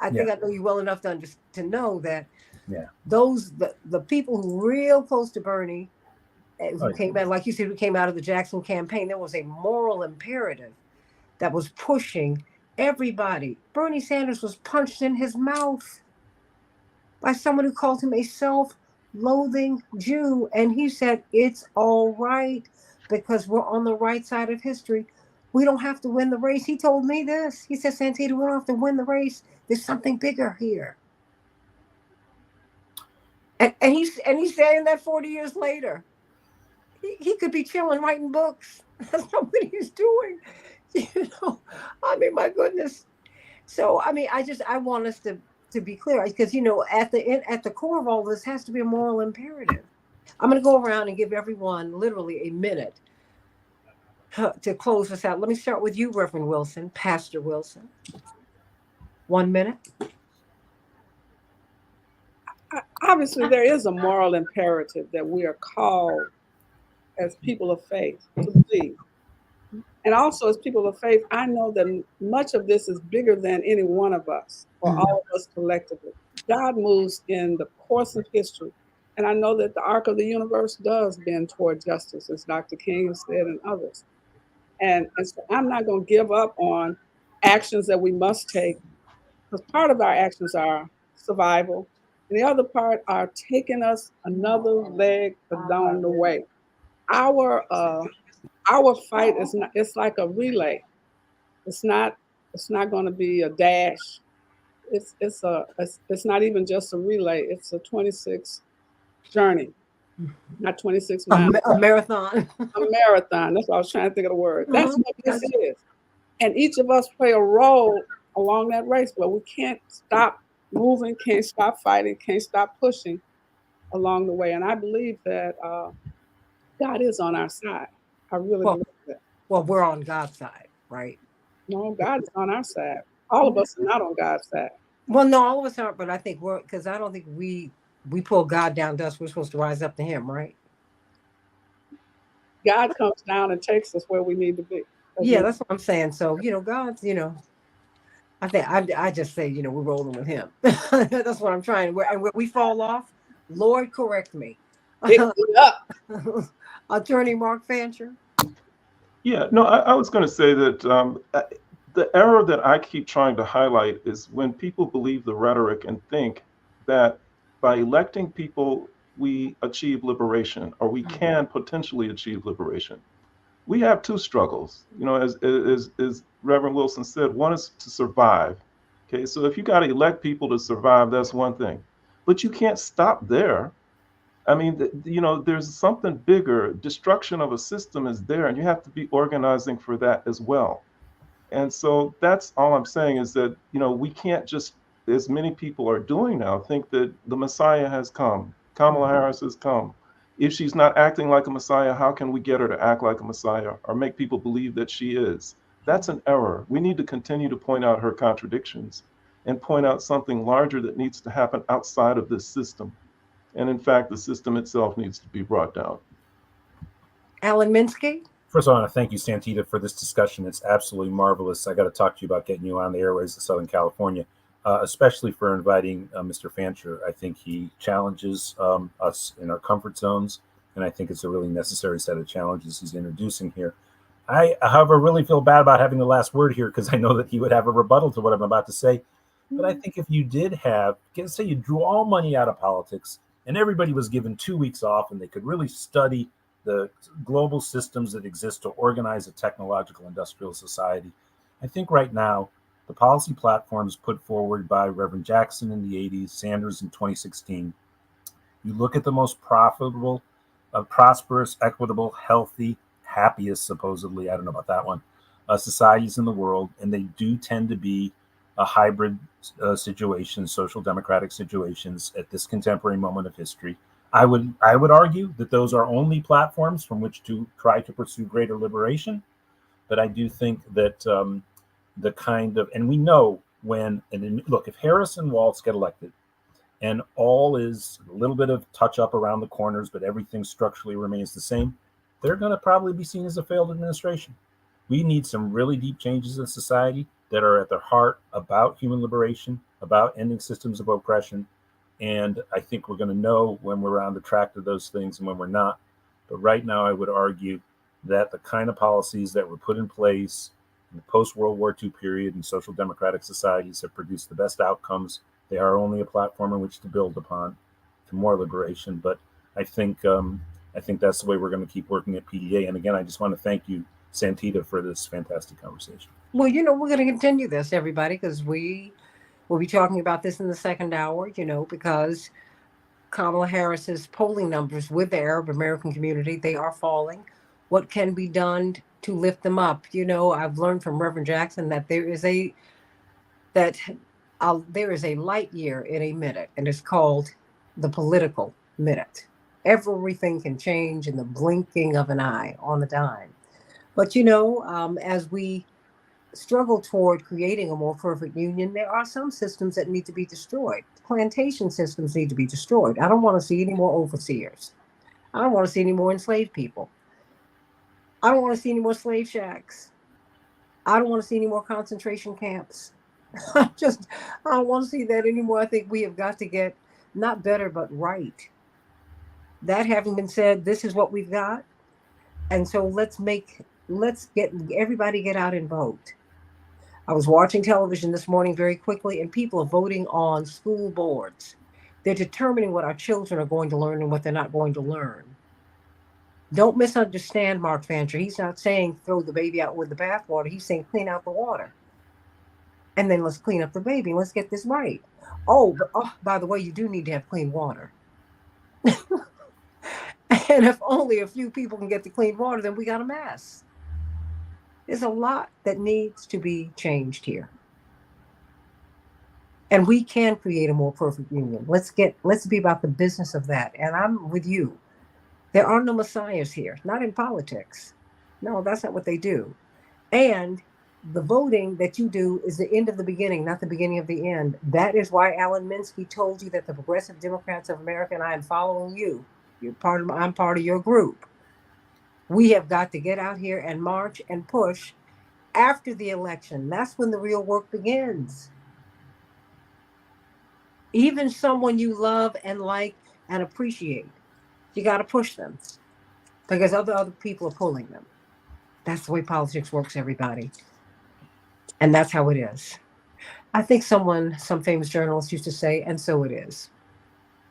Speaker 2: I think I know you well enough to know that the people who were real close to Bernie, who came out, like you said, who came out of the Jackson campaign, there was a moral imperative that was pushing everybody. Bernie Sanders was punched in his mouth by someone who called him a self-loathing Jew. And he said, it's all right because we're on the right side of history. We don't have to win the race. He told me this. He said, Santita, we don't have to win the race. There's something bigger here. And he's saying that 40 years later. He could be chilling, writing books. That's not what he's doing. I mean, my goodness. So, I mean, I want us to be clear, because at the core of all this has to be a moral imperative. I'm going to go around and give everyone literally a minute to close us out. Let me start with you, Reverend Wilson, Pastor Wilson. 1 minute.
Speaker 4: Obviously, there is a moral imperative that we are called as people of faith to believe. And also, as people of faith, I know that much of this is bigger than any one of us or all of us collectively. God moves in the course of history. And I know that the arc of the universe does bend toward justice, as Dr. King has said, and others. And so I'm not going to give up on actions that we must take, because part of our actions are survival, and the other part are taking us another leg along the way. Our fight is not, it's like a relay. It's not going to be a dash. It's not even just a relay. It's a 26 journey, not 26 miles.
Speaker 2: A marathon.
Speaker 4: A marathon. That's what I was trying to think of the word. That's what this is. And each of us play a role along that race, but we can't stop moving, can't stop fighting, can't stop pushing along the way. And I believe that God is on our side. I really believe that.
Speaker 2: Well, we're on God's side, right?
Speaker 4: No, God is on our side. All of us are not on God's side.
Speaker 2: Well, no, all of us aren't, but I think because I don't think we pull God down to us. We're supposed to rise up to him, right?
Speaker 4: God comes down and takes us where we need to be.
Speaker 2: That's what I'm saying. So, God's, I think I just say, we're rolling with him. That's what I'm trying. And where we fall off, Lord, correct me.
Speaker 4: Pick it up.
Speaker 2: Attorney Mark Fancher.
Speaker 3: Yeah, no, I was going to say that the error that I keep trying to highlight is when people believe the rhetoric and think that by electing people, we achieve liberation, or we can potentially achieve liberation. We have two struggles, as Reverend Wilson said. One is to survive. Okay, so if you got to elect people to survive, that's one thing, but you can't stop there. I mean, there's something bigger. Destruction of a system is there, and you have to be organizing for that as well. And so that's all I'm saying, is that, we can't just, as many people are doing now, think that the Messiah has come. Kamala Harris has come. If she's not acting like a Messiah, how can we get her to act like a Messiah or make people believe that she is? That's an error. We need to continue to point out her contradictions and point out something larger that needs to happen outside of this system. And in fact, the system itself needs to be brought down.
Speaker 2: Alan Minsky.
Speaker 1: First of all, I want to thank you, Santita, for this discussion. It's absolutely marvelous. I got to talk to you about getting you on the airways of Southern California, especially for inviting Mr. Fancher. I think he challenges us in our comfort zones, and I think it's a really necessary set of challenges he's introducing here. I, however, really feel bad about having the last word here, because I know that he would have a rebuttal to what I'm about to say. But I think if you did have, say you drew all money out of politics and everybody was given 2 weeks off and they could really study the global systems that exist to organize a technological industrial society, I think right now the policy platforms put forward by Reverend Jackson in the 80s, Sanders in 2016, you look at the most profitable, prosperous, equitable, healthy, happiest, supposedly, I don't know about that one, societies in the world, and they do tend to be a hybrid situation, social democratic situations at this contemporary moment of history. I would argue that those are only platforms from which to try to pursue greater liberation. But I do think that the kind of, and we know when, and look, if Harris and Walz get elected and all is a little bit of touch up around the corners, but everything structurally remains the same, they're going to probably be seen as a failed administration. We need some really deep changes in society that are at their heart about human liberation, about ending systems of oppression. And I think we're going to know when we're on the track to those things and when we're not. But right now, I would argue that the kind of policies that were put in place in the post-World War II period in social democratic societies have produced the best outcomes. They are only a platform in which to build upon to more liberation. But I think that's the way we're going to keep working at PDA. And again, I just want to thank you, Santita, for this fantastic conversation.
Speaker 2: Well, we're going to continue this, everybody, because we will be talking about this in the second hour, because Kamala Harris's polling numbers with the Arab American community, they are falling. What can be done to lift them up? I've learned from Reverend Jackson that there is a light year in a minute, and it's called the political minute. Everything can change in the blinking of an eye, on a dime. But as we struggle toward creating a more perfect union, there are some systems that need to be destroyed. Plantation systems need to be destroyed. I don't want to see any more overseers. I don't want to see any more enslaved people. I don't want to see any more slave shacks. I don't want to see any more concentration camps. I don't want to see that anymore. I think we have got to get not better, but right. That having been said, this is what we've got. And so let's get everybody get out and vote. I was watching television this morning very quickly, and people are voting on school boards. They're determining what our children are going to learn and what they're not going to learn. Don't misunderstand Mark Fancher. He's not saying throw the baby out with the bathwater. He's saying clean out the water. And then let's clean up the baby. Let's get this right. By the way, you do need to have clean water. And if only a few people can get the clean water, then we got a mess. There's a lot that needs to be changed here. And we can create a more perfect union. Let's be about the business of that. And I'm with you. There are no messiahs here, not in politics. No, that's not what they do. And the voting that you do is the end of the beginning, not the beginning of the end. That is why Alan Minsky told you that the Progressive Democrats of America, and I am following you. I'm part of your group. We have got to get out here and march and push after the election. That's when the real work begins. Even someone you love and like and appreciate, you got to push them because other people are pulling them. That's the way politics works, everybody. And that's how it is. I think some famous journalist used to say, and so it is.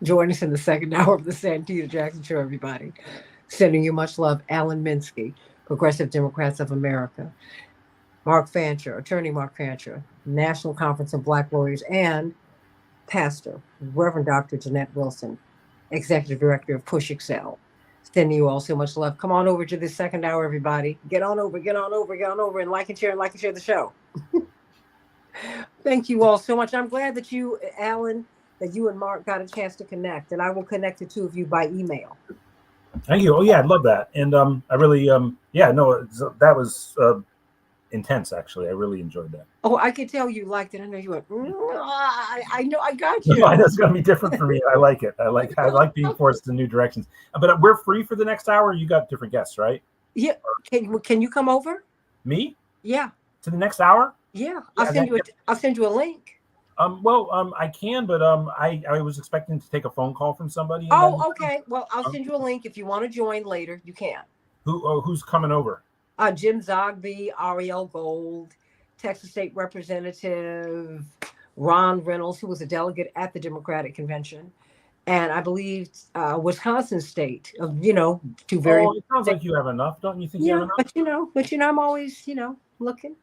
Speaker 2: Join us in the second hour of the Santita Jackson Show, everybody. Sending you much love, Alan Minsky, Progressive Democrats of America, Mark Fancher, Attorney Mark Fancher, National Conference of Black Lawyers, and Pastor, Reverend Dr. Jeanette Wilson, Executive Director of Push Excel. Sending you all so much love. Come on over to this second hour, everybody. Get on over, and like and share the show. Thank you all so much. I'm glad that you, Alan, that you and Mark got a chance to connect, and I will connect the two of you by email.
Speaker 1: Thank you. Oh yeah, I'd love that. And I really, that was intense. Actually, I really enjoyed that.
Speaker 2: Oh, I could tell you liked it. I know you went. I know, I got you.
Speaker 1: No, it's going to be different for me. I like it. I like being forced in new directions. But we're free for the next hour. You got different guests, right?
Speaker 2: Yeah. Can you come over?
Speaker 1: Me?
Speaker 2: Yeah.
Speaker 1: To the next hour?
Speaker 2: Yeah. I'll send you a link.
Speaker 1: I can, but I was expecting to take a phone call from somebody.
Speaker 2: Okay. Well, I'll send you a link if you want to join later. You can.
Speaker 1: Who's coming over?
Speaker 2: Jim Zogby, Ariel Gold, Texas State Representative Ron Reynolds, who was a delegate at the Democratic Convention, and I believe Wisconsin State. Two very.
Speaker 1: Oh, it sounds like you have enough, don't you think? You have enough?
Speaker 2: But I'm always looking.